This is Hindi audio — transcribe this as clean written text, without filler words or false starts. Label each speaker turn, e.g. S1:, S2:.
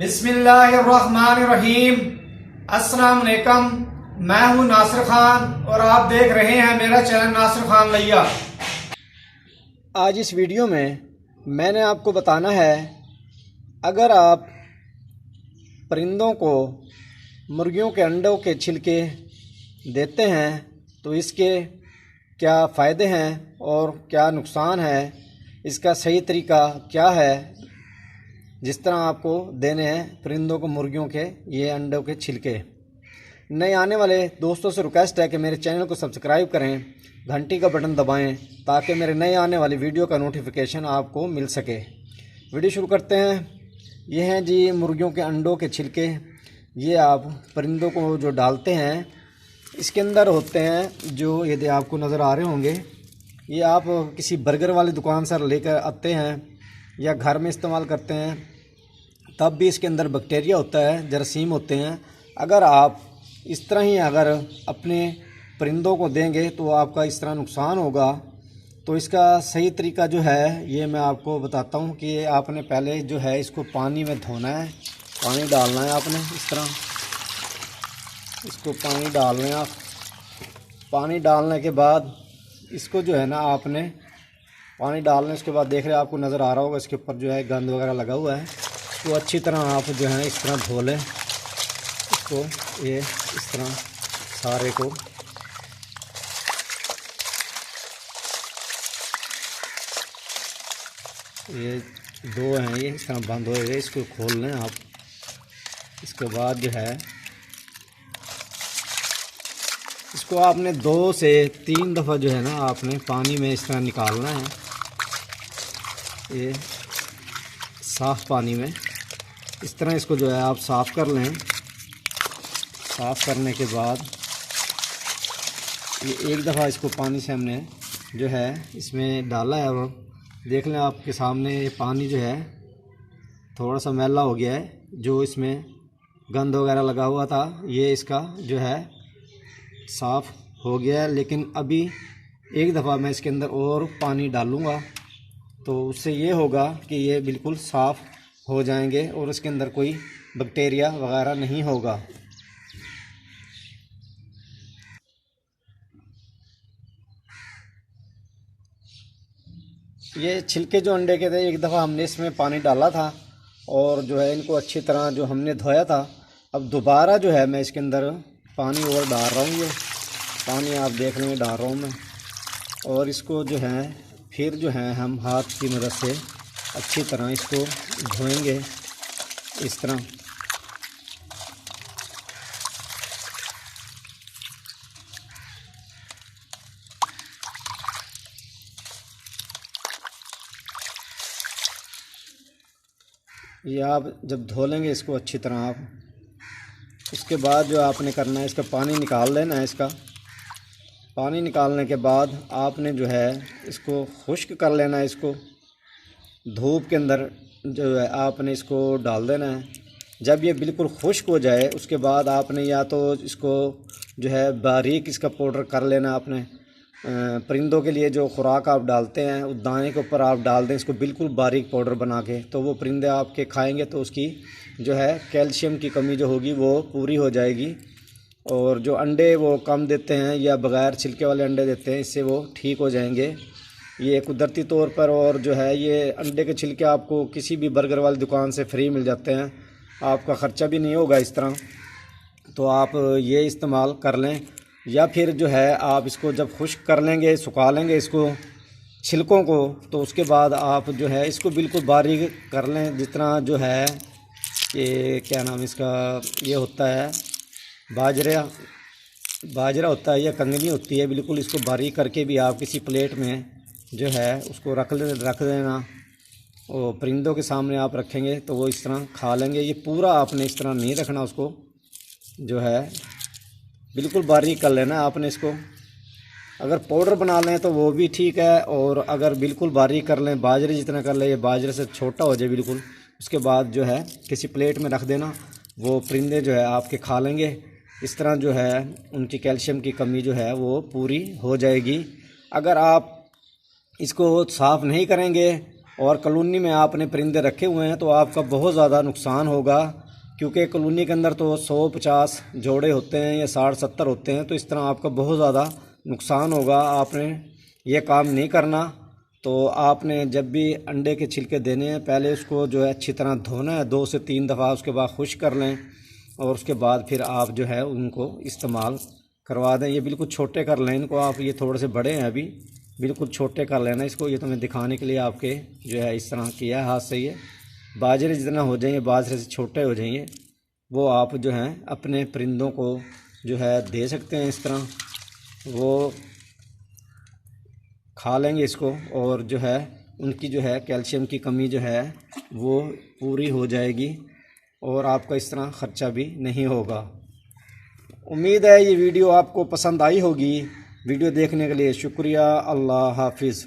S1: बिस्मिल्लाहिर्रहमानिर्रहीम। अस्सलाम वालेकुम। मैं हूं नासिर खान और आप देख रहे हैं मेरा चैनल नासिर खान लैया।
S2: आज इस वीडियो में मैंने आपको बताना है, अगर आप परिंदों को मुर्गियों के अंडों के छिलके देते हैं तो इसके क्या फ़ायदे हैं और क्या नुकसान है, इसका सही तरीका क्या है। जिस तरह आपको देने हैं परिंदों को मुर्गियों के ये अंडों के छिलके। नए आने वाले दोस्तों से रिक्वेस्ट है कि मेरे चैनल को सब्सक्राइब करें, घंटी का बटन दबाएं ताकि मेरे नए आने वाली वीडियो का नोटिफिकेशन आपको मिल सके। वीडियो शुरू करते हैं। ये हैं जी मुर्गियों के अंडों के छिलके। ये आप परिंदों को जो डालते हैं इसके अंदर होते हैं, जो यदि आपको नज़र आ रहे होंगे, ये आप किसी बर्गर वाली दुकान से लेकर आते हैं या घर में इस्तेमाल करते हैं, तब भी इसके अंदर बैक्टीरिया होता है, जरासीम होते हैं। अगर आप इस तरह ही अगर अपने परिंदों को देंगे तो आपका इस तरह नुकसान होगा। तो इसका सही तरीका जो है ये मैं आपको बताता हूँ कि आपने पहले जो है इसको पानी में धोना है, पानी डालना है आपने। इस तरह इसको पानी डालना है आप। पानी डालने के बाद इसको जो है ना आपने पानी डालने के बाद देख रहे आपको नज़र आ रहा होगा इसके ऊपर जो है गंद वगैरह लगा हुआ है, तो अच्छी तरह आप जो है इस तरह धो लें इसको। ये इस तरह सारे को ये दो हैं, ये इस तरह बंद हो गए, इसको खोल लें आप। इसके बाद जो है इसको आपने 2 से 3 दफ़ा जो है ना आपने पानी में इस तरह निकालना है। ये साफ़ पानी में इस तरह इसको जो है आप साफ़ कर लें। साफ़ करने के बाद ये एक दफ़ा इसको पानी से हमने जो है इसमें डाला है। और देख लें आपके सामने ये पानी जो है थोड़ा सा मैला हो गया है, जो इसमें गंद वगैरह लगा हुआ था ये इसका जो है साफ़ हो गया है। लेकिन अभी एक दफ़ा मैं इसके अंदर और पानी डालूँगा तो उससे ये होगा कि ये बिल्कुल साफ़ हो जाएंगे और इसके अंदर कोई बैक्टीरिया वगैरह नहीं होगा। ये छिलके जो अंडे के थे, एक दफ़ा हमने इसमें पानी डाला था और जो है इनको अच्छी तरह जो हमने धोया था। अब दोबारा जो है मैं इसके अंदर पानी और डाल रहा हूँ। ये पानी आप देख रहे हैं डाल रहा हूँ मैं, और इसको जो है फिर जो है हम हाथ की मदद से अच्छी तरह इसको धोएंगे इस तरह। ये आप जब धो लेंगे इसको अच्छी तरह आप, उसके बाद जो आपने करना है इसका पानी निकाल लेना है। इसका पानी निकालने के बाद आपने जो है इसको खुश्क कर लेना है। इसको धूप के अंदर जो है आपने इसको डाल देना है। जब ये बिल्कुल खुश्क हो जाए उसके बाद आपने या तो इसको जो है बारीक इसका पाउडर कर लेना। आपने परिंदों के लिए जो खुराक आप डालते हैं उस दाने के ऊपर आप डाल दें इसको बिल्कुल बारीक पाउडर बना के, तो वो परिंदे आपके खाएंगे तो उसकी जो है कैल्शियम की कमी जो होगी वो पूरी हो जाएगी। और जो अंडे वो कम देते हैं या बग़ैर छिलके वाले अंडे देते हैं, इससे वो ठीक हो जाएंगे ये कुदरती तौर पर। और जो है ये अंडे के छिलके आपको किसी भी बर्गर वाली दुकान से फ्री मिल जाते हैं, आपका ख़र्चा भी नहीं होगा इस तरह। तो आप ये इस्तेमाल कर लें। या फिर जो है आप इसको जब खुश्क कर लेंगे, सुखा लेंगे इसको छिलकों को, तो उसके बाद आप जो है इसको बिल्कुल बारीक कर लें। जितना जो है ये क्या नाम इसका ये होता है बाजरा होता है या कंगनी होती है, बिल्कुल इसको बारीक करके भी आप किसी प्लेट में जो है उसको रख देना। और परिंदों के सामने आप रखेंगे तो वो इस तरह खा लेंगे। ये पूरा आपने इस तरह नहीं रखना, उसको जो है बिल्कुल बारीक कर लेना आपने इसको। अगर पाउडर बना लें तो वो भी ठीक है, और अगर बिल्कुल बारीक कर लें, बाजरे जितना कर लें, ये बाजरे से छोटा हो जाए बिल्कुल, उसके बाद जो है किसी प्लेट में रख देना। वो परिंदे जो है आपके खा लेंगे। इस तरह जो है उनकी कैल्शियम की कमी जो है वो पूरी हो जाएगी। अगर आप इसको साफ़ नहीं करेंगे और कॉलोनी में आपने परिंदे रखे हुए हैं तो आपका बहुत ज़्यादा नुकसान होगा, क्योंकि कॉलोनी के अंदर तो 100-50 जोड़े होते हैं या 60-70 होते हैं, तो इस तरह आपका बहुत ज़्यादा नुकसान होगा। आपने ये काम नहीं करना। तो आपने जब भी अंडे के छिलके देने हैं पहले उसको जो है अच्छी तरह धोना है 2 से 3 दफ़ा, उसके बाद खुश कर लें और उसके बाद फिर आप जो है उनको इस्तेमाल करवा दें। ये बिल्कुल छोटे कर लें इनको आप, ये थोड़े से बड़े हैं अभी, बिल्कुल छोटे कर लेना इसको। ये तो मैं दिखाने के लिए आपके जो है इस तरह किया है हाथ से। ये बाजरे जितना हो जाएंगे, बाजरे से छोटे हो जाएंगे, वो आप जो हैं अपने परिंदों को जो है दे सकते हैं इस तरह, वो खा लेंगे इसको और जो है उनकी जो है कैल्शियम की कमी जो है वो पूरी हो जाएगी और आपका इस तरह ख़र्चा भी नहीं होगा। उम्मीद है ये वीडियो आपको पसंद आई होगी। वीडियो देखने के लिए शुक्रिया। अल्लाह हाफिज़।